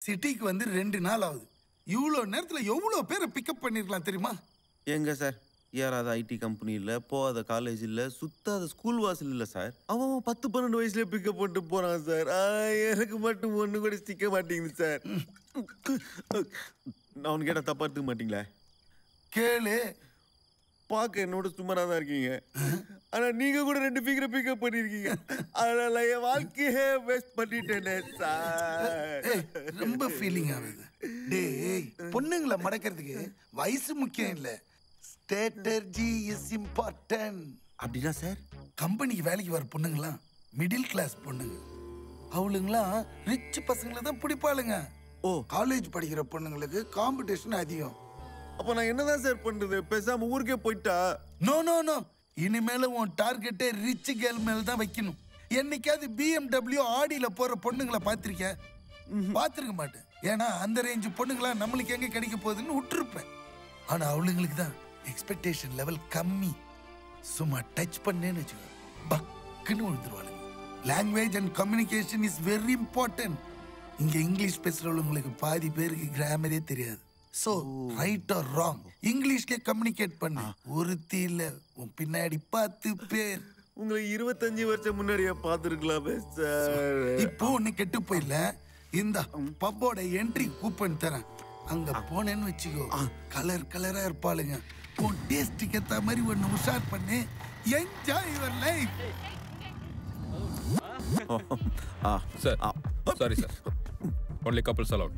சிட்டிக்கு வந்து 2 நாள் ஆகுது. இவ்வளோ நேரத்தில் எவ்வளோ பேரை பிக்கப் பண்ணிருக்கலாம் தெரியுமா? எங்க சார் ஏறாத ஐடி கம்பெனி இல்லை, போகாத காலேஜ் இல்லை, சுத்தாத ஸ்கூல் வாசல் இல்லை சார். அவன் 10-12 வயசுல பிக்கப் பண்ணிட்டு போறான் சார். எனக்கு மட்டும் ஒன்று கூட சிக்க மாட்டேங்குது சார். நான் உனக்கு கேட்டால் தப்பா எடுத்துக்க மாட்டீங்களா? கேளு. பார்க்க என்னோட சுமாராக தான் இருக்கீங்க, ஆனால் நீங்கள் கூட 2 ஃபிகரை பிக்கப் பண்ணியிருக்கீங்க. அதனால என் வாழ்க்கையே வேஸ்ட் பண்ணிட்டேனே சார். ரொம்ப ஃபீலிங் ஆகுது. டேய், பொண்ணுங்களை மடக்கிறதுக்கு வயசு முக்கியம் இல்லை, ஸ்ட்ராட்டஜி இஸ் இம்பார்ட்டன்ட். அப்படின்னா சார் கம்பெனிக்கு வேலைக்கு வர பொண்ணுங்களாம் மிடில் கிளாஸ் பொண்ணுங்க. அவளுங்களாம் ரிச் பசங்களை தான் பிடிப்பாளுங்க. காலேஜ் படிக்கிற பொண்ணுங்களுக்கு காம்படிஷன் அதிகம். அப்போ நான் என்னதான் சார் பண்றது? பேசாம ஊருக்கே போயிட்டா? நோ நோ நோ, இனிமேல உன் டார்கெட்டே ரிச் கேர்ள் மேல தான் வைக்கணும். என்னைக்காவது BMW ஆடியில போற பொண்ணுங்களை பார்த்திருக்க? பார்த்திருக்க மாட்டேன். ஏன்னா அந்த ரேஞ்சு பொண்ணுங்களா நம்மளுக்கு எங்க கிடைக்க போகுதுன்னு விட்டுருப்பேன். ஆனா அவளுங்களுக்கு தான் எக்ஸ்பெக்டேஷன் லெவல் கம்மி. சும்மா டச் பண்ணேன்னு வச்சுக்கோ, பக்குன்னு விழுந்துருவாளுங்க. Language and communication is very important. இங்க இங்கிலீஷ் பேசுறவங்களுக்கு பாதி பேருக்கு கிராமரே தெரியாது. சோ ரைட் ஆர் ராங் இங்கிலீஷ்ல கம்யூனிகேட் பண்ணு. ஒருத்தி இல்ல, உன் பின்னாடி 10 பேர். உங்களை 25 வருஷம் முன்னாடியே பார்த்துருக்கலாமே சார். இப்போ ஒன்னு கெட்டு போயில. இந்த பப்போட என்ட்ரி கூப்பன் தரேன். அங்க போனேன்னு வச்சுக்கோ, கலர் கலரா இருப்பாளுங்க. உன் டேஸ்டுக்கு ஏத்த மாதிரி ஒன்னு உஷார் பண்ணு. Enjoy your life. Sir, sorry sir. Only couples allowed.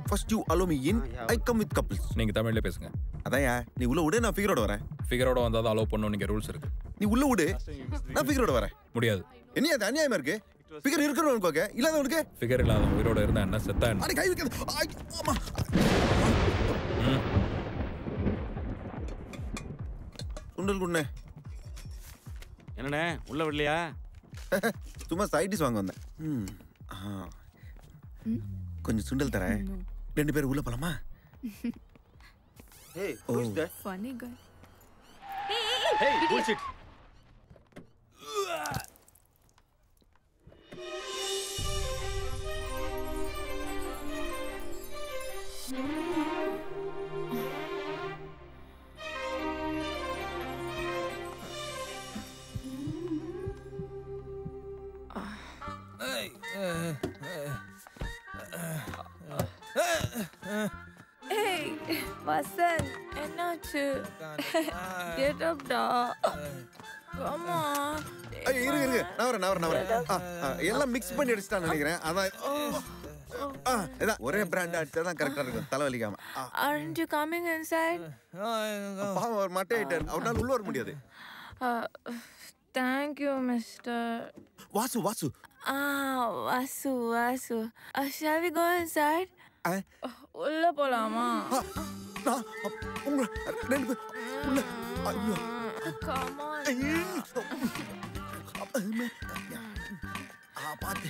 First you allow me in, I come with couples. நீங்க தமிழ்ல பேசுங்க. அதான்யா, நீ உள்ள விடு, நான் ஃபிகரோட வரேன். ஃபிகரோட வந்தா தான் அலோவ் பண்ணனும், நீங்க ரூல்ஸ் இருக்கு. நீ உள்ள விடு, நான் ஃபிகரோட வரேன். முடியாது. என்ன அது அநியாயமா இருக்கு? ஃபிகர் இருக்கிறவனுக்கு ஓகே, இல்லாதவனுக்கு? ஃபிகர் இல்லாத உயிரோட இருந்தா என்ன, செத்தா என்ன? அட கை வைக்காத. ஆமா. சுண்டல் குண்ணே. என்னண்ணே உள்ள விடலையா? சும்மா சைடிஸ் வாங்க வந்தேன். கொஞ்சம் சுண்டல் தரேன், 2 பேர் உள்ள போலாமா? Hey, who's that? Funny guy. Hey, bullshit. Hey, Vasan, என்னாச்சு? Get up, da. Come on. இருங்க, நான் வரேன். எல்லாம் மிக்ஸ் பண்ணி அடிச்சிட்டான்னு நினைக்கிறேன். அதான் ஒரே பிராண்ட் அடிச்சா தான் கரெக்டா இருக்கும், தலைவலிக்காம. Aren't you coming inside? பாவம் அவர் மட்டை ஆயிட்டார், அவரால் உள்ள வர முடியாது. Thank you, Mr. Vasu. Vasu. Shall we go inside? உள்ள போலாமா? உள்ள 2 பேர் உள்ள. Come on. பாத்து.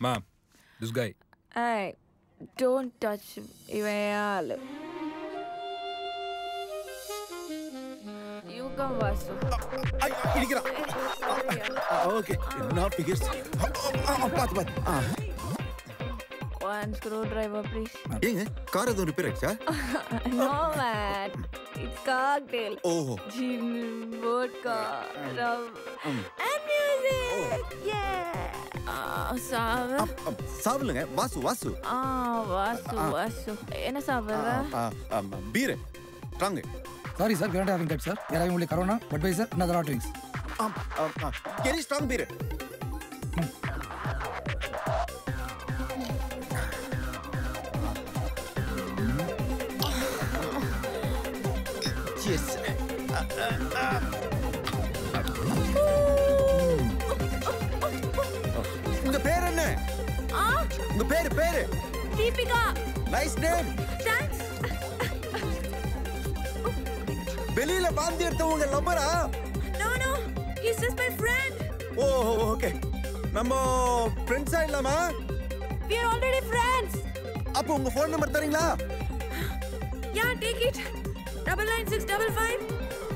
Ma'am, this guy. Hey, don't touch him. இவன் யாரு? You come, Vasu. இடிக்கிறா. ஓகே, நான் ஃபிகர்ஸ். பாத்து. One screwdriver, please. ஏங்க கார் ஏதோ ரிப்பேர் ஆயிடுச்சா? No, man. It's cocktail. Oh. Gin, vodka, rum, and music. Yeah. சாவலுங்க. வாசு. Vasu. என்ன சாப்பிடுற? Beer. Strong. Sorry sir, we are not having that sir. We are having only Corona, Budweiser, and other hot drinks. Very strong beer. Yes. உங்க பேர் என்ன? உங்க பேரு? Deepika. Nice name. Thanks. வெளியில பாந்தி எடுத்தவங்க லவ்வரா? No. He's just my friend. Okay. நம்ம ஃப்ரெண்ட்ஸா இல்லாமா? We are already friends. அப்போ உங்க ஃபோன் நம்பர் தரீங்களா? Yeah, take it. 99655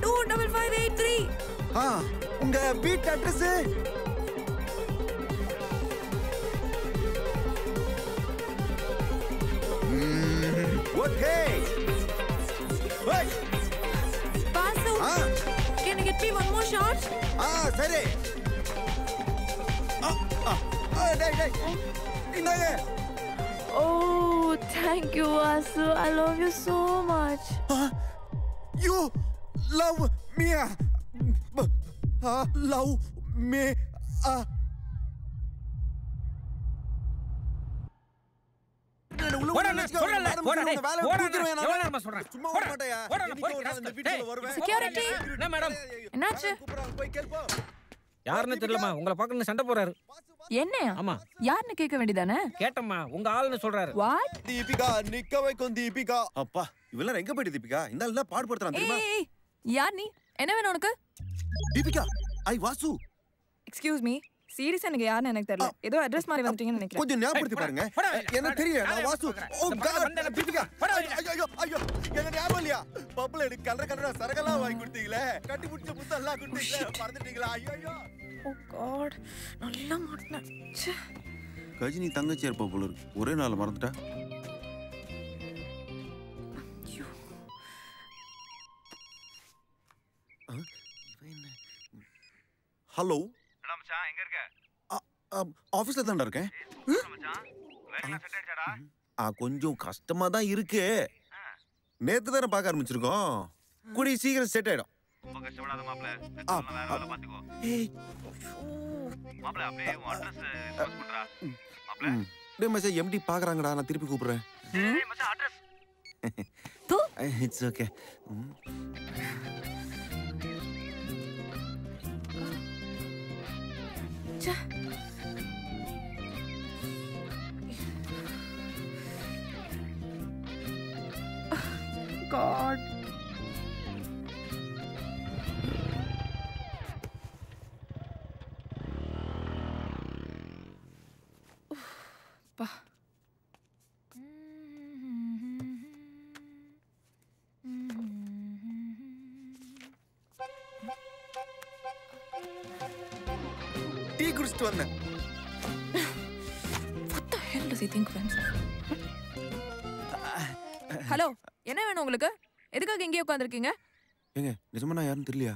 25583. உங்க வீட்டு address? Okay Vasu, can you get me one more shot? சரி டேய் இன்னாயே Oh, thank you, Vasu. I love you so much. You love me. Love me. Security. என்னாச்சு? யாருன்னு தெரியலமா உங்களை பார்க்கணும் சண்டை போறாரு. என்னையா? ஆமா. யாருன்னு கேட்க வேண்டியதானே? கேட்டம்மா உங்க ஆளுன்னு சொல்றாரு. What? தீபிகா நிக்க வைக்கும் தீபிகா. அப்பா இவெல்லாம் எங்க போயிட்டு தீபிகா? இந்த எல்லாம் பாடுபடுத்துறான் தெரியுமா? ஏய் யார் நீ? என்ன வேணும் உனக்கு? தீபிகா ஐ வாசு. Excuse me. சீரியஸா எனக்கு யாருன்னு எனக்கு தெரியல. ஏதோ அட்ரஸ் மாதிரி வந்துட்டீங்கன்னு நினைக்கிறேன். கொஞ்சம் ஞாபகப்படுத்தி பாருங்க. எனக்கு தெரியல நான் வாசு. ஓ காட் தீபிகா. ஐயோ ஐயோ என்ன ஞாபகம் இல்லையா? பப்ல எனக்கு கலர சரகெல்லாம் வாங்கி கொடுத்தீங்களே. கட்டி புடிச்ச புத்தெல்லாம் கொடுத்தீங்களே. மறந்துட்டீங்களா? ஐயோ ஓ காட் நல்லா மாட்டேன். கஜினி தங்கச்சி இருப்பா போல இருக்கு. ஒரே நாள் மறந்துட்டா. ஹலோ மச்சான் எங்க இருக்க? ஆபீஸ்ல தான்டா இருக்கேன். மச்சான் வேலைலாம் செட் ஆயிடுச்சாடா? கொஞ்சம் கஷ்டமா தான் இருக்கு. நேத்து தானே பார்க்க ஆரம்பிச்சிருக்கோம். கூடி சீக்கிரம் செட் ஆயிடும். ரொம்ப கஷ்டப்படாத மாப்ள. வேற வேலை பாத்துக்கோ. மாப்ள அப்படியே உன் அட்ரஸ் போஸ்ட் பண்றா. மாப்ள டேய் மச்சான் எம்டி பாக்குறாங்கடா. நான் திருப்பி கூப்பிடுறேன். டேய் மச்சான் அட்ரஸ். தூ it's okay. God. Pa. Tea குடிச்சிட்டு வந்தேன். What the hell does he think of himself? Hello என்ன வேணும் உங்களுக்கு? எதுக்காக இங்கே உட்காந்துருக்கீங்க? ஏங்க நிஜமா நான் யாருன்னு தெரியலையா?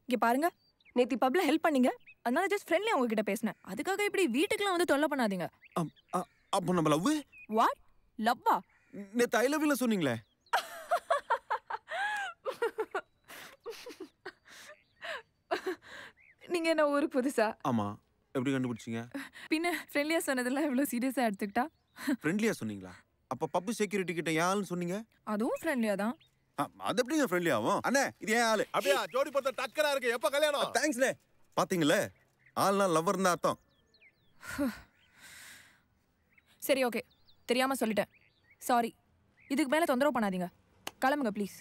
இங்க பாருங்க, நேத்தி பப்ல ஹெல்ப் பண்ணீங்க, அதனால ஜஸ்ட் ஃப்ரெண்ட்லியா உங்ககிட்ட பேசினேன். அதுக்காக இப்படி வீட்டுக்குலாம் வந்து தொல்லை பண்ணாதீங்க. அப்போ நம்ம லவ்? வாட்? லவ்வா? நேத்து ஐ லவ் யூ சொன்னீங்களே. நீங்க என்ன ஊருக்கு புதுசா? ஆமா. எப்படி கண்டுபிடிச்சீங்க? பின்ன ஃப்ரெண்ட்லியா சொன்னதெல்லாம் இவ்வளவு சீரியஸா எடுத்துக்கிட்டா? ஃப்ரெண்ட்லியா சொன்னீங்களா? அப்ப பப்பு செக்யூரிட்டி கிட்ட யாருன்னு சொன்னீங்க? அதுவும் ஃப்ரெண்ட்லியா தான். அது எப்படிங்க ஃப்ரெண்ட்லி ஆகும்? அண்ணே இது ஏன் ஆளு? அப்படியே ஜோடி பார்த்த டக்கரா இருக்கு. எப்ப கல்யாணம்? தேங்க்ஸ்ண்ணே. பாத்தீங்களே ஆள்னா லவ்வர் தான் அர்த்தம். சரி ஓகே, தெரியாம சொல்லிட்டேன். சாரி. இதுக்கு மேல தொந்தரவு பண்ணாதீங்க. கிளம்புங்க ப்ளீஸ்.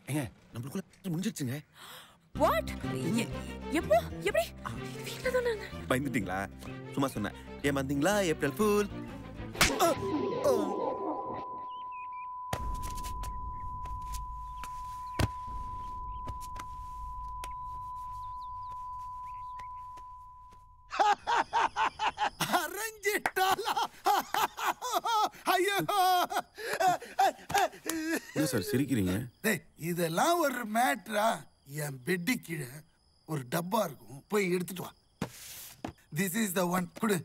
ஏங்க நம்மளுக்குள்ள முடிஞ்சிருச்சுங்க. வாட்? எப்போ? எப்படி? வீட்ல தானே இருந்தேன். பயந்துட்டீங்களா? சும்மா சொன்னேன். ஏன் வந்தீங்களா ஏப்ரல் ஃபூல்? அரஞ்சிட்டாலா? ஐயோ என்ன சார் சிரிக்கிறீங்க? டேய் இதெல்லாம் ஒரு மேட்ரா? என் பெட்டு கீழே ஒரு டப்பா இருக்கும், போய் எடுத்துட்டு வா. This is the one. குடு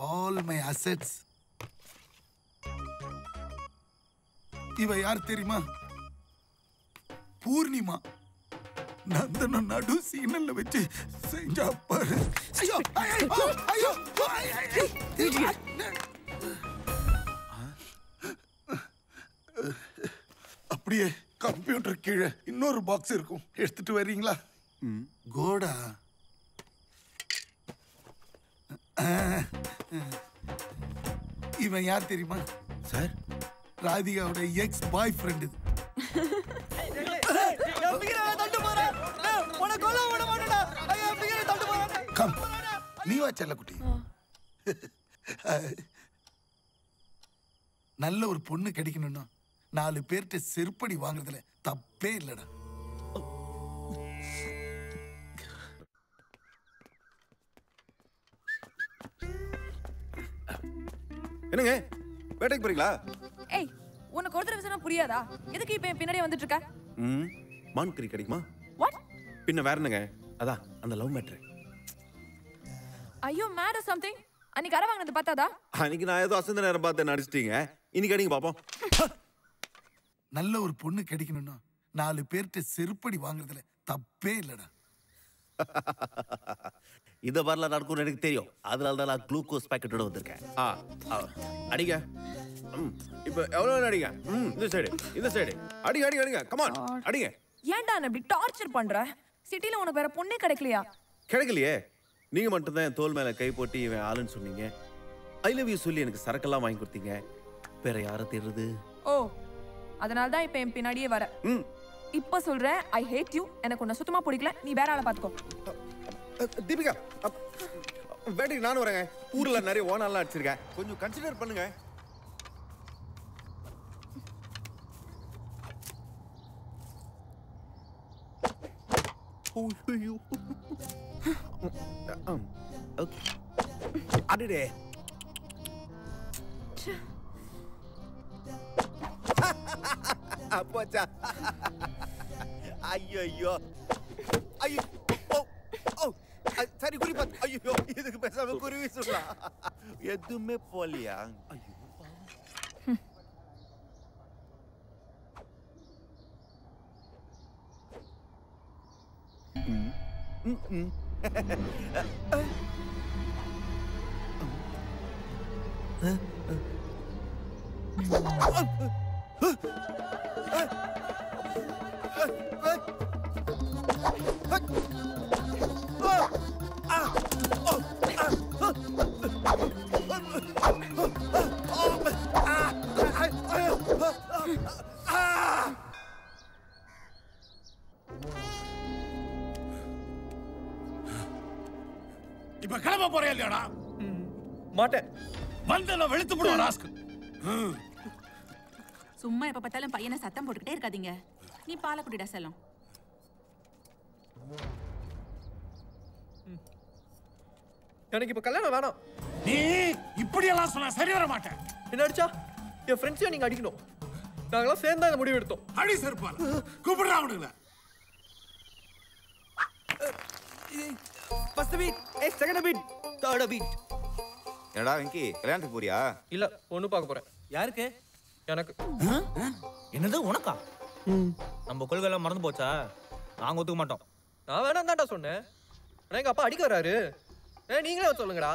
ஆல் மை அசெட்ஸ். இவ யார் தெரியுமா? பூர்ணிமா. நந்தனம் நடு சிக்னல்ல வச்சு செஞ்சா பாரு. ஐயோ ஐயோ ஐயோ ஐயோ. அப்படியே கம்ப்யூட்டர் கீழே இன்னொரு பாக்ஸ் இருக்கும், எடுத்துட்டு வர்றீங்களா? கோடா. இவன் யார் தெரியுமா சார்? ராதிகாவோட எக்ஸ் பாய் ஃப்ரெண்ட். கம் நீ வா செல்லக்குட்டி. நல்ல ஒரு பொண்ணு கிடைக்கணும்னா 4 பேர்கிட்ட செருப்படி வாங்குறதுல தப்பே இல்லடா. என்னங்க வேட்டைக்கு போறீங்களா? ஏய் உனக்கு ஒரு தடவை சொன்னா புரியாதா? எதுக்கு இப்ப என் பின்னாடியே வந்துட்டு இருக்க? மான் கறி கிடைக்குமா? வாட்? பின்ன வேற என்னங்க? அதான் அந்த லவ் மேட்டர். ஐயோ மேட் ஆர் சம்திங். அன்னைக்கு கரை வாங்கினது பார்த்தாதா? அன்னைக்கு நான் ஏதோ அசந்த நேரம் பார்த்து நடிச்சிட்டீங்க. இன்னைக்கு அடிங்க பாப்போம். நல்ல ஒரு பொண்ணு கிடைக்கணும்னா 4 பேர்கிட்ட செருப்படி வாங்குறதுல தப்பே இல்லடா. இத வரல நடக்கும் எனக்கு தெரியும். அதனால தான் நான் குளுக்கோஸ் பாக்கெட்டோட வந்திருக்கேன். அடிங்க. இப்போ எவ்வளவு அடிங்க? இந்த சைடு அடிங்க. கம் ஆன் அடிங்க. ஏன்டா என்ன இப்படி டார்ச்சர் பண்ற? சிட்டில உனக்கு வேற பொண்ணே கிடைக்கலையா? கிடைக்கலையே. நீங்க மட்டும் தான் என் தோல் மேல கை போட்டு இவன் ஆளுன்னு சொன்னீங்க. ஐ லவ் யூ சொல்லி எனக்கு சரக்கெல்லாம் வாங்கி கொடுத்தீங்க. வேற யாரை தேடுறது? ஓ, அதனால தான் இப்ப என் பின்னாடியே வர. இப்ப சொல்றேன், ஐ ஹேட் யூ. எனக்கு உன்னை சுத்தமா பிடிக்கல. நீ வேற ஆளை பாத்துக்கோ. தீபிகா, வேட்டைக்கு நானும் வரேங்க. ஊர்ல நிறைய ஓனாலாம் அடிச்சிருக்கேன். கொஞ்சம் கன்சிடர் பண்ணுங்க. அடடே. அப்போச்சா. ஐயோ. சரி குறிப்பா. ஐயோ, இதுக்கு பேசாம குருவி சொல்லலாம். எதுவுமே போலியா? ஐயோ. இப்ப கிளம்ப போறே இல்லையாடா? மாட்டேன். வந்தல வெளுத்து போடுவா ராஸ்க். சும்மா எப்ப பார்த்தாலும் பையனை சத்தம் போட்டுக்கிட்டே இருக்காதீங்க. நீ பாலை குடிடா செல்லம். எனக்கு இப்ப கல்யாணம் வேணாம். நீ இப்படி எல்லாம் சொன்னா சரி வர மாட்டேன். என்ன அடிச்சா? என் ஃப்ரெண்ட்ஸையும் நீங்க அடிக்கணும். நாங்களாம் சேர்ந்தா இந்த முடிவு எடுத்தோம். அடி செருப்பால கூப்பிடுறா அவனுங்கள. First beat, second beat, third beat. என்னடா வெங்கி, கல்யாணத்துக்கு போறியா? இல்ல, பொண்ணு பார்க்க போறேன். யாருக்கு? எனக்கு. என்னது உனக்கா? நம்ம கொள்கை எல்லாம் மறந்து போச்சா? நாங்க ஒத்துக்க மாட்டோம். நான் வேணாம் தான்டா சொன்னேன். ஆனா எங்க அப்பா அடிக்க வராரு. நீங்களே சொல்லுங்கடா.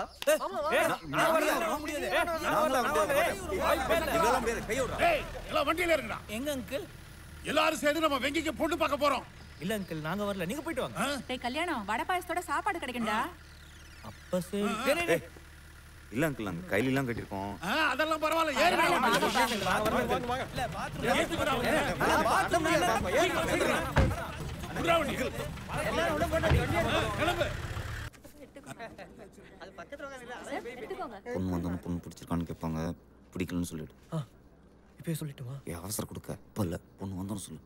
எல்லாம் வண்டியில இருக்குடா. எங்க அங்கிள்? எல்லாரும் சேர்ந்து நம்ம வெங்கிக்கு பொண்ணு பார்க்க போறோம். இல்ல அங்கிள், நாங்க வரல. நீங்க போயிட்டு வாங்க. டேய் கல்யாணம் வடை பாயசத்தோட சாப்பாடு கிடைக்கும்டா. அப்ப சரி. இல்ல அங்கிள், நாங்க கையில எல்லாம் கட்டிருக்கோம். அதெல்லாம் பரவாயில்ல. ஏறுடா. இல்ல பாத்ரூம் ஏத்துக்குடா. எல்லாரும் உள்ள போடாதீங்க. கிளம்பு. அது பக்கத்துல வாங்க. எடுத்துக்கோங்க. பொண்ணு வந்தவங்க பொண்ணு பிடிச்சிருக்கான்னு கேட்பாங்க. பிடிக்கலன்னு சொல்லிடு. இப்பவே சொல்லிட்டுமா? அவசரம் கொடுக்க. பல்ல பொண்ணு வந்தோன்னு சொல்லு.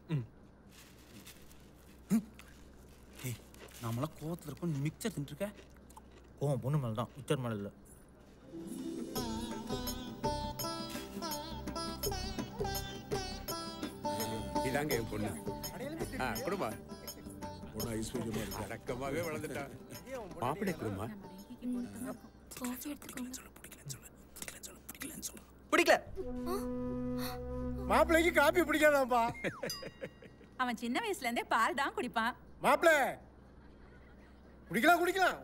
நாமெல்லாம் கோவத்துல இருக்கோம். மிக்சர் தின்ட்டு இருக்க. கோவம் பொண்ணு மேல தான், மிக்சர் மேல இல்ல. இதாங்க என் பொண்ணு. குடுமா. பொண்ணு ஐஸ்வர்யமா இருக்கு. அடக்கமாவே வளர்ந்துட்டா. மாப்பிள்ளை குடுமா. பிடிக்கல. மாப்பிள்ளைக்கு காபி பிடிக்காதாப்பா. அவன் சின்ன வயசுல இருந்தே பால் தான் குடிப்பான். மாப்பிள்ளை குடிக்கலாம்.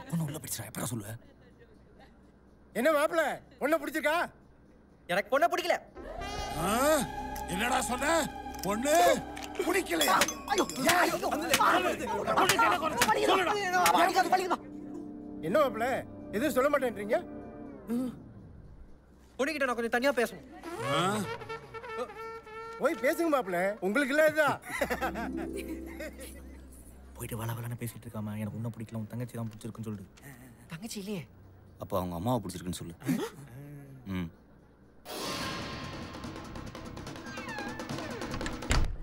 பொண்ணு உள்ள பிடிச்சா எப்படா சொல்லுவ? என்ன மாப்பிள்ளை, பொண்ணை பிடிச்சிருக்கா? எனக்கு பொண்ணை பிடிக்கல. என்னடா சொன்ன? பொண்ணு பிடிக்கலையா? என்ன மாப்பிள்ளை, எதுவும் சொல்ல மாட்டேன்றீங்க? பொண்ணுகிட்ட நான் கொஞ்சம் தனியா பேசணும். போய் பேசுங்க மாப்பிள்ளை, உங்களுக்கு இல்ல இதுதான். போயிட்டு வளவலன்னு பேசிட்டு இருக்காம எனக்கு ஒன்னும் பிடிக்கல, உன் தங்கச்சி தான் பிடிச்சிருக்குன்னு சொல்லிடு. தங்கச்சி இல்லையே. அப்ப அவங்க அம்மாவை பிடிச்சிருக்குன்னு சொல்லு.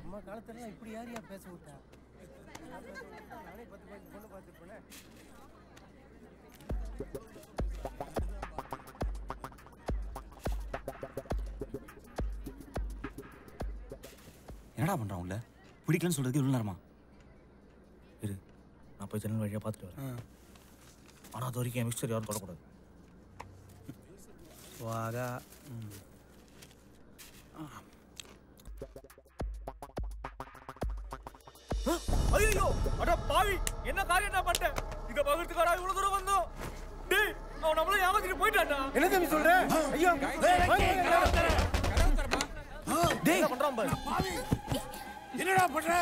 அம்மா காலத்துல இப்படி யாரையா பேச விட்டா? என்னடா பண்றான் உள்ள? பிடிக்கலன்னு சொல்றதுக்கு இவ்வளவு நேரமா? இரு, நான் போய் ஜன்னல் வழியா பார்த்துட்டு வரேன். ஆனா அது வரைக்கும் என் மிக்சர் யாரும் தொடக்கூடாது. வாடா. ஐயோ, அட பாவி, என்ன காரியம் என்ன பண்ணிட்டேன்? இத பகிர்ந்துக்கடா இவ்வளவு தூரம் வந்தோம். டேய், அவன் நம்மள ஏமாத்திட்டு போயிட்டான்டா. என்ன தம்பி சொல்ற? ஐயோ, டேய், என்ன பண்றான் பாரு. என்னடா பண்ற?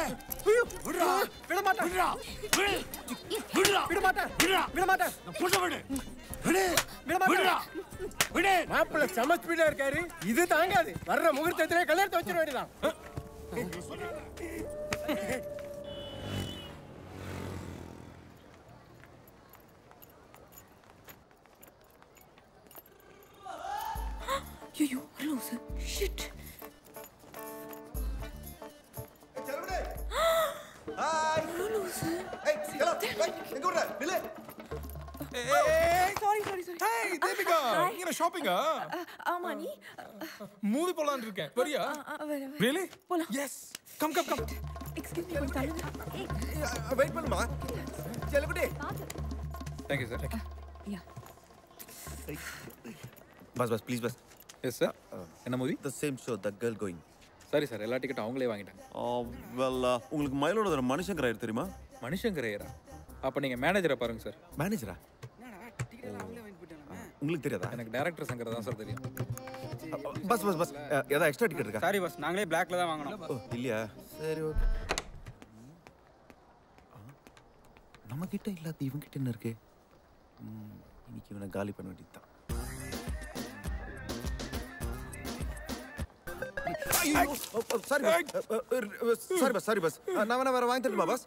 விடுடா, விட மாட்டேன். விடுடா, விடுடா, விட மாட்டேன். விட மாட்டேன். புடிச்சு விடு. விடு, விட மாட்டேன். விடுடா, விடு. மாப்பிள்ள செம ஸ்பீடா இருக்காரு. இது தாங்காது. வர்ற முகூர்த்தத்திலே கல்யாணத்தை வச்சிட வேண்டியதான். ஐயோ, லூசு. ஷிட். ஹாய் லூசு. ஏய் ஹலோ எங்க ஊர்ல நில்லு. சாரி. Hey, Deepika, நீங்க ஷாப்பிங்கா? ஆமா நீ மூவி போலாம்னு இருக்கேன். வரியா? Really? போலாம். Yes. Come. எக்ஸ்கியூஸ் மீ, கொஞ்சம் தள்ளுங்க. வெயிட் பண்ணுமா. செல்லகுட்டி. Thank you, sir. Yeah. Bus please bus. Yes, sir. என்ன movie? The same show, The Girl Going. சரி சார், எல்லா டிக்கெட்டும் அவங்களே வாங்கிட்டாங்க. உங்களுக்கு மயிலோட மனுஷன் கராயர் தெரியுமா? மனுஷன் கரையரா? அப்ப நீங்க மேனேஜரை பாருங்க சார். மேனேஜரா? உங்களுக்கு தெரியாதா? எனக்கு டைரக்டர் சங்கர் தான் சார் தெரியும். பஸ் ஏதாவது எக்ஸ்ட்ரா டிக்கெட் இருக்கா? சாரி பஸ், நாங்களே பிளாக்ல தான் வாங்கணும். ஓ இல்லையா? சரி ஓகே. நம்ம கிட்ட இல்லாத இவங்க கிட்ட என்ன இருக்கு? இன்னைக்கு இவனை காலி பண்ண வேண்டியதுதான். சாரி பஸ் நான் வேற வாங்கி தரணுமா பஸ்?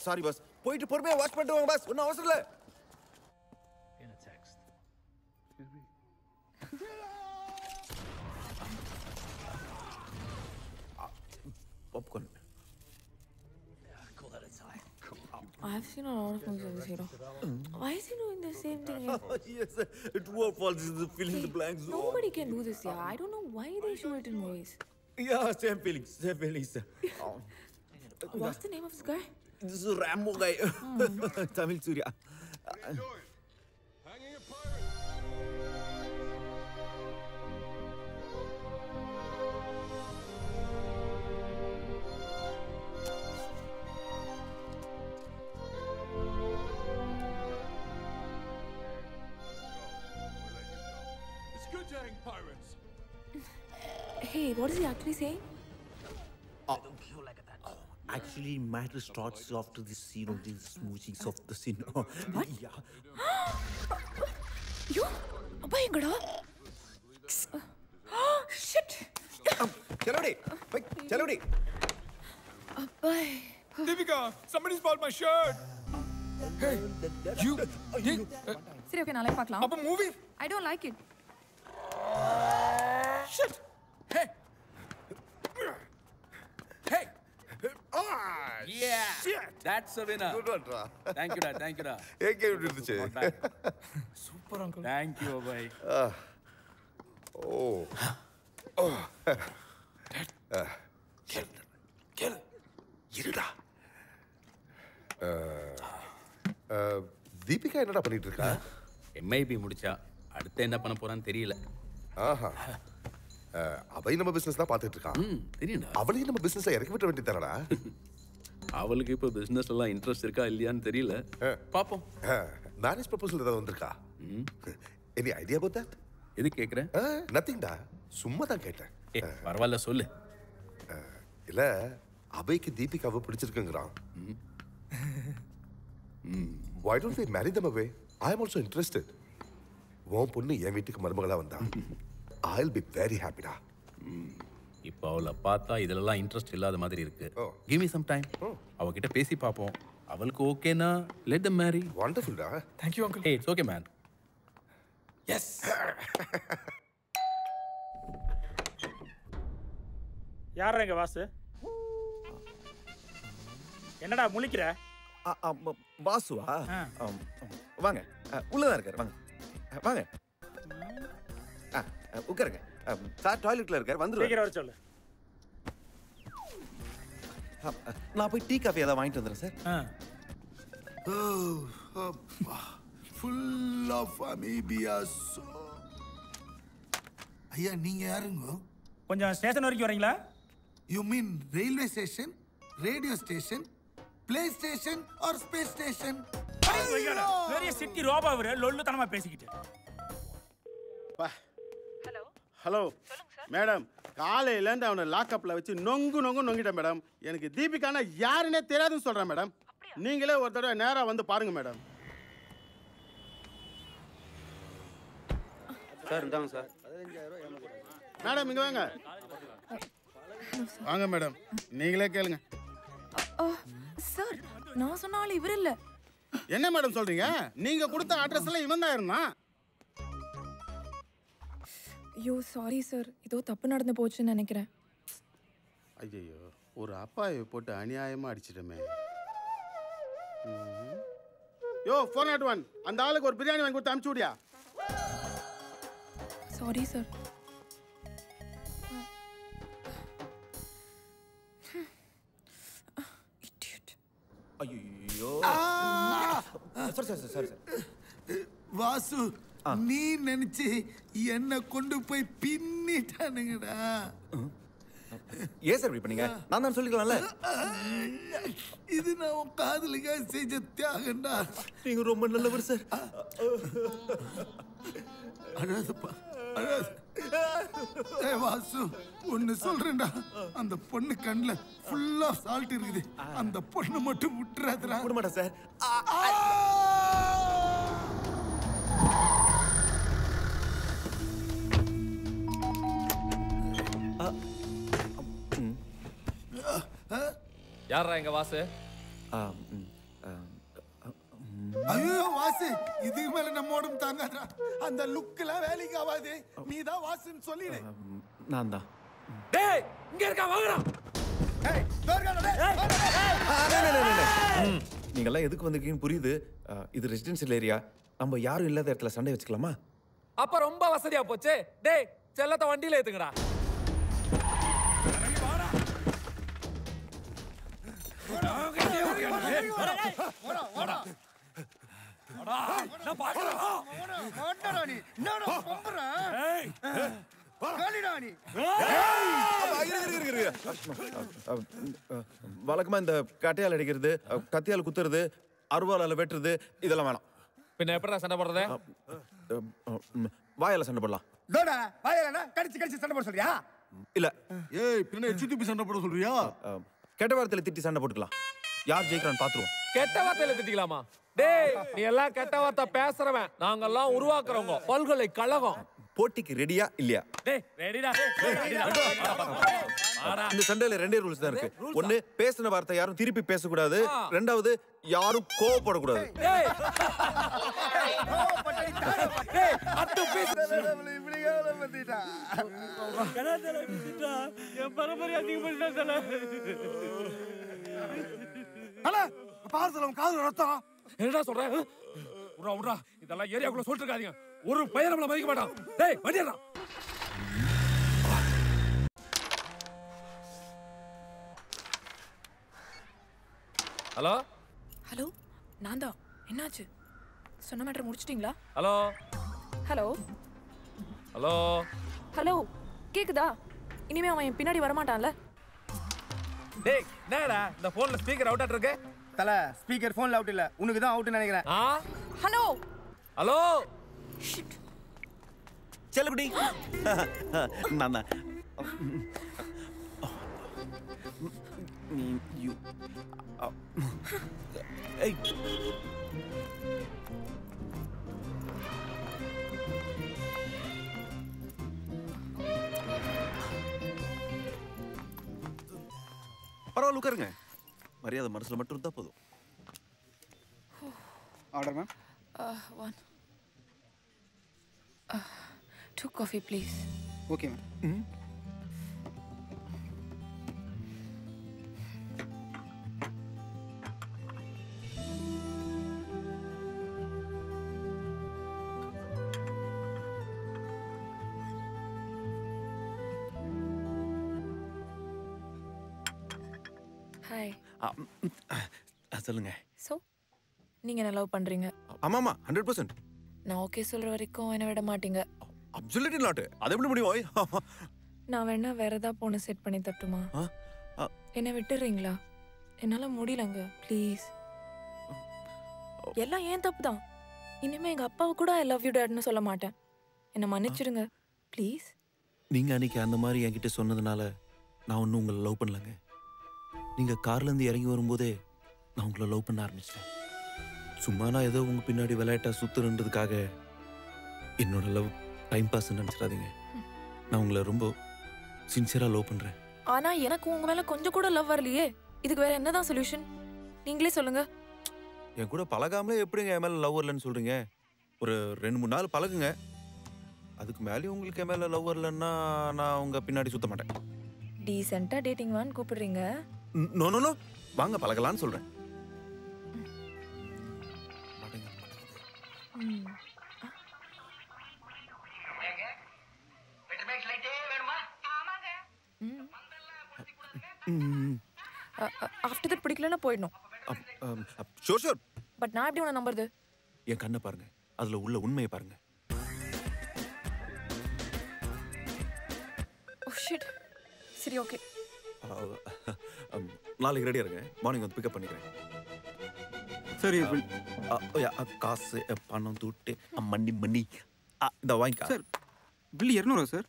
சாரி பஸ், போயிட்டு பொறுமையா வாட்ச் பண்ணிட்டு வாங்க பஸ், ஒன்றும் அவசரம் இல்லை. Popcorn. I've seen a lot of movies of this hero. Why is he doing the same thing? Yes, true or false is the fill in the blanks. Nobody can do this, yeah. I don't know why they show it in movies. Yeah, same feelings. What's the name of this guy? This is Rambo guy. Tamil Surya. Pirates. Hey, what is he actually saying? Actually, matter starts after the scene of the smoochings of the scene. What? Yeah. You? Abba, engada? Shit! Chalodi. Abba. Deepika, somebody spoiled my shirt. Hey, you. சரி, okay, நாளைக்கு பார்க்கலாம். அப்ப movie? I don't like it. Shit. Hey. Yeah. Shit. That's a winner. Good one, Ra. Thank you, da. AK எப்படி இருந்துச்சு? Super uncle. Thank you, boy. இருடா. தீபிகா என்னடா பண்ணிட்டு இருக்கா? MIB முடிச்சா அடுத்து என்ன பண்ண போறான்னு தெரியல. ஆஹா. அவளையும் நம்ம பிசினஸ் தான் பார்த்துட்டு இருக்கான். தெரியும்டா. அவளையும் நம்ம பிசினஸ்ல இறக்கி விட்ட வேண்டியதானடா? அவளுக்கு இப்போ பிசினஸ் எல்லாம் இன்ட்ரெஸ்ட் இருக்கா இல்லையான்னு தெரியல. பாப்போம். மேரேஜ் ப்ரொபோசல் ஏதாவது வந்திருக்கா? Any idea about that? எது கேக்குற? நதிங்டா, சும்மா தான் கேட்டேன். பரவாயில்ல சொல்லு. இல்ல, அபய்க்கு தீபிகாவை பிடிச்சிருக்குங்கறான். Why don't we marry them away? I am also interested. உன் பொண்ணு என் வீட்டுக்கு மருமகளா வந்தா I'll be very happy டா. இப்போ அவளை பார்த்தா இதெல்லாம் இன்ட்ரெஸ்ட் இல்லாத மாதிரி இருக்கு. Give me some time. அவகிட்ட பேசி பாப்போம். அவளுக்கு ஓகேனா let them marry. Wonderful டா. Thank you uncle. Hey, it's okay man. Yes. யாரா எங்க வாசு? என்னடா முழிக்கிற? வாசுவா? வாங்க, உள்ளதான் இருக்காரு. வாங்க வாங்க, உட்காருங்க. சார் டாய்லெட்ல இருக்காரு, வந்துருவாரு. வர சொல்லு. நான் போய் டீ காஃபி ஏதாவது வாங்கிட்டு வந்துடுறேன் சார். Full of அமீபியாஸ். ஐயா நீங்க யாருங்க? கொஞ்சம் ஸ்டேஷன் வரைக்கும் வரீங்களா? You mean railway station, radio station, play station or space station? பெரிய சிட்டி ரோபா அவரு லொல்லுத்தனமா பேசிக்கிட்டு. ஹலோ மேடம், காலையிலேருந்து அவனை லாக்அப்பில் வச்சு நொங்கிட்டேன் மேடம். எனக்கு தீபிகானா யாருன்னே தெரியாதுன்னு சொல்கிறேன் மேடம். நீங்களே ஒரு தடவை நேராக வந்து பாருங்க மேடம். சார் இந்தாங்க சார். மேடம் இங்கே வாங்க. வாங்க மேடம், நீங்களே கேளுங்க. சார் நான் சொன்னாலும் இவர் இல்ல. என்ன மேடம் சொல்றீங்க? நீங்க கொடுத்த அட்ரஸ்ல இவன் தான் இருந்தான். ஐயோ சாரி சார், ஏதோ தப்பு நடந்து போச்சுன்னு நினைக்கிறேன். ஐயோ, ஒரு அப்பாயை போட்டு அநியாயமா அடிச்சிட்டமே. யோ 401, அந்த ஆளுக்கு ஒரு பிரியாணி வாங்கி கொடுத்து அனுப்பிச்சு விடியா. Sorry sir. ஐயோ சார். வாசு, நீ நினைச்சு என்ன கொண்டு போய் பின்னிட்டானுங்கடா. ஏன் சார் இப்படி பண்ணீங்க? நான் தான் சொல்லிக்கலாம்ல. இது நான் உன் காதலுக்காக செஞ்ச தியாகண்டா. நீங்க ரொம்ப நல்லவர் சார். அழாதப்பா, அழாத. வாசு ஒன்னு சொல்றேன்டா, அந்த பொண்ணு கண்ணுல ஃபுல்லா சால்ட் இருக்குது. அந்த பொண்ணு மட்டும் விட்டுறாதடா. விட மாட்டேன் சார். யாரா எங்க வாசு? ஐயோ வாசு, இதுக்கு மேல நம்ம உடம்பு தாங்காதா. அந்த லுக்லாம் வேலைக்கு ஆகாது. நீ தான் வாசுன்னு சொல்லிடு. நான் தான். டேய் இங்க இருக்கா, வாங்கடா. ஏய் நீங்கெல்லாம் எதுக்கு வந்திருக்கீங்கன்னு புரியுது. இது ரெசிடென்ஷியல் ஏரியா. நம்ம யாரும் இல்லாத இடத்துல சண்டை வச்சுக்கலாமா? அப்ப ரொம்ப வசதியா போச்சு. டேய் செல்லத்தை வண்டியில ஏத்துங்கடா. வழக்கமா இந்த கட்டையால் அடிக்கிறது, கத்தியால் குத்துறது, அருவாளால வெட்டுறது இதெல்லாம் வேணாம். பின்ன எப்படா சண்டை போடுறது? வாயால சண்டை போடலாம். வாயால கடிச்சு சண்டை போட சொல்றியா? இல்ல. ஏய் பின்ன எச்சி துப்பி சண்டை போட சொல்றியா? கெட்ட வார்த்தையில திட்டி சண்டை போட்டுக்கலாம். யார் ஜெயிக்கிறான்னு பாத்துருவோம். கெட்ட வார்த்தையில திட்டிக்கலாமா? டேய் நீ எல்லாம் கெட்ட வார்த்தை பேசுறவன். நாங்கெல்லாம் உருவாக்குறவங்க. பல்கலைக்கழகம். போட்டிக்கு ரெடியா இல்லையா? டேய் ரெடிடா. இந்த சண்டையில ரெண்டே ரூல்ஸ் தான் இருக்கு. ஒன்னு, பேசின வார்த்தை யாரும் திருப்பி பேசக்கூடாது. ரெண்டாவது, யாரும் கோவப்படக்கூடாது. என்னடா சொல்ற? உடா இதெல்லாம் ஏரியாக்குள்ள சொல்லிட்டு இருக்காதீங்க. ஒரு பையன் நம்மள மதிக்க மாட்டான். டேய் வண்டியடா. ஹலோ ஹலோ, நான் தான். என்னாச்சு? சொன்ன மேட்டர் முடிச்சிட்டீங்களா? ஹலோ ஹலோ ஹலோ ஹலோ, கேக்குதா? இனிமே அவன் என் பின்னாடி வரமாட்டான்ல? டேய் என்னடா இந்த போன்ல ஸ்பீக்கர் அவுட் இருக்கு? தல ஸ்பீக்கர் போன்ல அவுட் இல்ல, உனக்கு தான் அவுட்னு நினைக்கிறேன். Hello hello Chellakudi. நான் தான். பரவாயில்ல உட்காருங்க. மரியாதை மனசுல மட்டும் இருந்தா போதும். Order ma'am. 2 coffee please. Okay ma'am. சொல்லுங்க. சோ நீங்க என்ன லவ் பண்றீங்க? ஆமாமா 100%. நான் ஓகே சொல்ற வரைக்கும் என்ன விட மாட்டீங்க? Absolutely not. அது எப்படி முடியும்? நான் வேணா வேற ஏதாவது பொண்ணு செட் பண்ணி தட்டுமா? என்ன விட்டுறீங்களா? என்னால முடியலங்க ப்ளீஸ். எல்லாம் ஏன் தப்பு தான். இனிமே எங்க அப்பாவை கூட ஐ லவ் யூ டாட்னு சொல்ல மாட்டேன். என்ன மன்னிச்சிடுங்க ப்ளீஸ். நீங்க அன்னைக்கு அந்த மாதிரி என்கிட்ட சொன்னதுனால நான் ஒன்றும் உங்களை லவ் பண்ணலங்க. நீங்க கார்ல இருந்து இறங்கி வரும்போதே நான் உங்களை லவ் பண்ண ஆரம்பிச்சிட்டேன். சும்மா நான் ஏதோ உங்க பின்னாடி விளையாட்டா சுத்துறதுக்காக என்னோட லவ் டைம் பாஸ் நினைச்சிடாதீங்க. நான் உங்களை ரொம்ப சின்சியரா லவ் பண்றேன். ஆனா எனக்கு உங்க மேல கொஞ்சம் கூட லவ் வரலையே. இதுக்கு வேற என்னதான் சொல்யூஷன்? நீங்களே சொல்லுங்க. என் கூட பழகாமலே எப்படிங்க என் மேல லவ் வரலன்னு சொல்றீங்க? ஒரு 2-3 நாள் பழகுங்க. அதுக்கு மேலேயும் உங்களுக்கு என் மேல லவ் வரலன்னா நான் உங்க பின்னாடி சுத்த மாட்டேன். டீசென்ட்டா டேட்டிங் வான்னு கூப்பிடுறீங்க. நோ நோ நோ, வாங்க பழகலான்னு சொல்றேன். ஆஃப்டர் தட் பிடிக்கலன்னா போயிடணும். Sure sure. பட் நான் எப்படி உன்னை நம்புறது? என் கண்ணை பாருங்க, அதுல உள்ள உண்மையை பாருங்க. Oh shit. சரி ஓகே. நாளைக்கு ரெடியா இருங்க. மார்னிங் வந்து பிக்கப் பண்ணிக்கிறேன். சரி. காசு பணம் துட்டு மணி மணி இந்த வாங்கிக்கா. Sir bill 200 sir.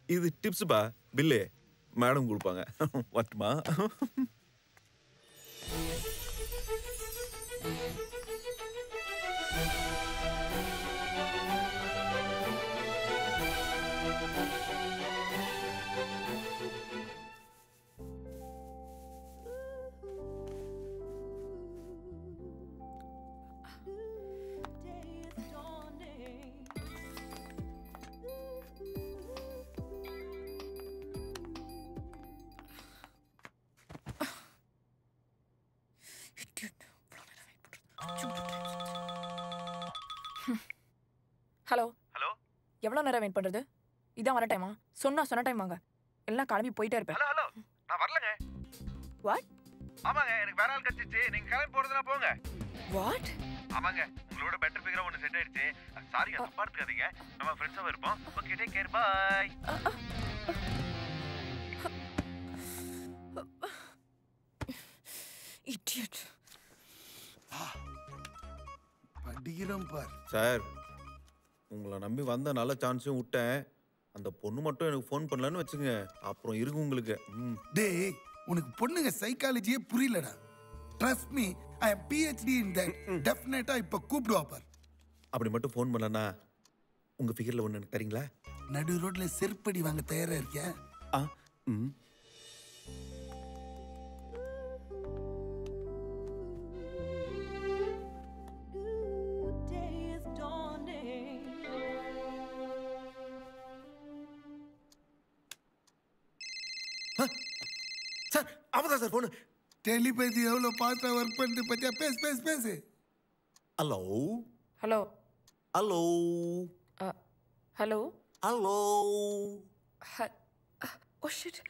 இது டிப்ஸ் பா. பில்லு மேடம் கொடுப்பாங்க. வரட்டுமா? ஹலோ. ஹலோ. எவ்வளவு நேரம் வெயிட் பண்றது? இதான் வர டைமா? சொன்ன டைம் வாங்க. எல்லாம் கிளம்பி போயிட்டே இருப்பேன். Hello hello. நான் வரலங்க. வாட்? ஆமாங்க, எனக்கு வேற ஆள் கிடைச்சிச்சு. நீங்க கிளம்பி போறதுனா போங்க. வாட்? ஆமாங்க, உங்களோட பெட்டர் ஃபிகரா ஒன்னு செட் ஆயிடுச்சு. சாரிங்க, தப்பா எடுத்துக்காதீங்க. நம்ம ஃப்ரெண்ட்ஸாவே இருப்போம். Okay, take care. Bye. Idiot. படிக்கிறோம் பார். சார், உங்களை நம்பி வந்த நல்ல சான்ஸும் விட்டேன். அந்த பொண்ணு மட்டும் எனக்கு ஃபோன் பண்ணலன்னு வச்சுங்க, அப்புறம் இருக்கு உங்களுக்கு. டேய், உனக்கு பொண்ணுங்க சைக்காலஜியே புரியலடா. Trust me, I am PhD in that. டெஃபினட்டா இப்ப கூப்பிடுவா பார். அப்படி மட்டும் ஃபோன் பண்ணலன்னா உங்க ஃபிகர்ல ஒன்று எனக்கு தரீங்களா? நடு ரோட்ல செருப்படி வாங்க தயாரா இருக்கியா? சார், அவதான் சார் போன். டெலிபதி எவ்வளவு பாஸ்டா ஒர்க் பண்ணிட்டு பத்தியா? பேசு. Hello. Hello. Hello. Hello. Hello. Oh shit.